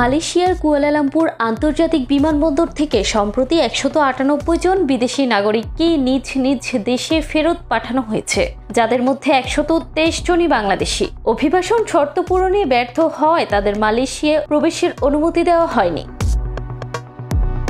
মালয়েশিয়ার কুয়ালালামপুর আন্তর্জাতিক বিমানবন্দর থেকে সম্প্রতি 198 জন বিদেশি নাগরিককে নিজ নিজ দেশে ফেরত পাঠানো হয়েছে, যাদের মধ্যে 123 জনই বাংলাদেশি। অভিবাসন শর্ত পূরণে ব্যর্থ হওয়ায় তাদের মালয়েশিয়ায় প্রবেশের অনুমতি দেওয়া হয়নি।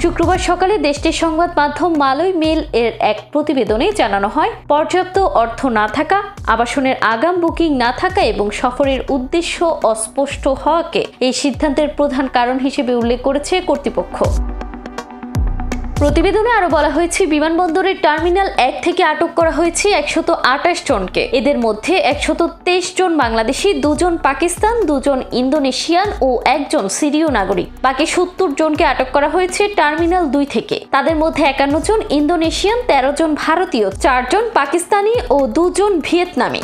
শুক্রবার সকালে দেশটির সংবাদ মাধ্যম মালয় মেল এর এক প্রতিবেদনে জানানো হয়, পর্যাপ্ত অর্থ না থাকা, আবাসনের আগাম বুকিং না থাকা এবং সফরের উদ্দেশ্য অস্পষ্ট হওয়াকে এই সিদ্ধান্তের প্রধান কারণ হিসেবে উল্লেখ করেছে কর্তৃপক্ষ। প্রতিবেদনে আরো বলা হয়েছে, বিমানবন্দরের টার্মিনাল 1 থেকে আটক করা হয়েছে 128 জনকে। এদের মধ্যে 123 জন বাংলাদেশি, 2 জন পাকিস্তান, 2 জন ইন্দোনেশিয়ান ও 1 জন সিরীয় নাগরিক। বাকি 70 জনকে আটক করা হয়েছে টার্মিনাল 2 থেকে। তাদের মধ্যে 51 জন ইন্দোনেশিয়ান, 13 জন ভারতীয়, 4 জন পাকিস্তানি ও 2 জন ভিয়েতনামি।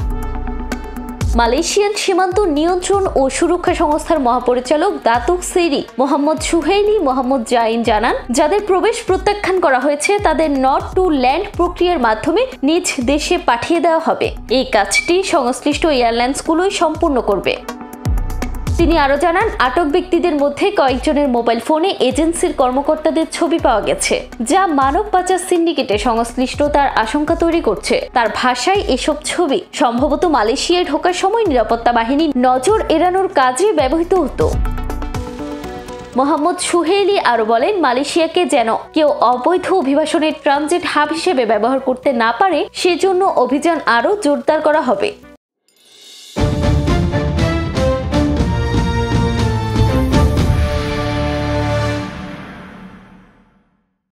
মালয়েশিয়ান সীমান্ত নিয়ন্ত্রণ ও সুরক্ষা সংস্থার মহাপরিচালক দাতুক সেরি মোহাম্মদ সুহেইলি মোহাম্মদ জাইন জানান, যাদের প্রবেশ প্রত্যাখ্যান করা হয়েছে তাদের নট টু ল্যান্ড প্রক্রিয়ার মাধ্যমে নিজ দেশে পাঠিয়ে দেওয়া হবে। এই কাজটি সংশ্লিষ্ট এয়ারলাইন্সগুলোই সম্পূর্ণ করবে। তিনি আরো জানান, আটক ব্যক্তিদের মধ্যে কয়েকজনের মোবাইল ফোনে এজেন্সির কর্মকর্তাদের ছবি পাওয়া গেছে, যা মানব পাচার সিন্ডিকেটে সংশ্লিষ্টতার আশঙ্কা তৈরি করছে। তার ভাষায়, এসব ছবি সম্ভবত মালয়েশিয়ায় ঢোকার সময় নিরাপত্তা বাহিনীর নজর এড়ানোর কাজে ব্যবহৃত হতো। মোহাম্মদ সুহেইলি আরো বলেন, মালয়েশিয়াকে যেন কেউ অবৈধ অভিবাসনের ট্রানজিট হাব হিসেবে ব্যবহার করতে না পারে, সেজন্য অভিযান আরো জোরদার করা হবে।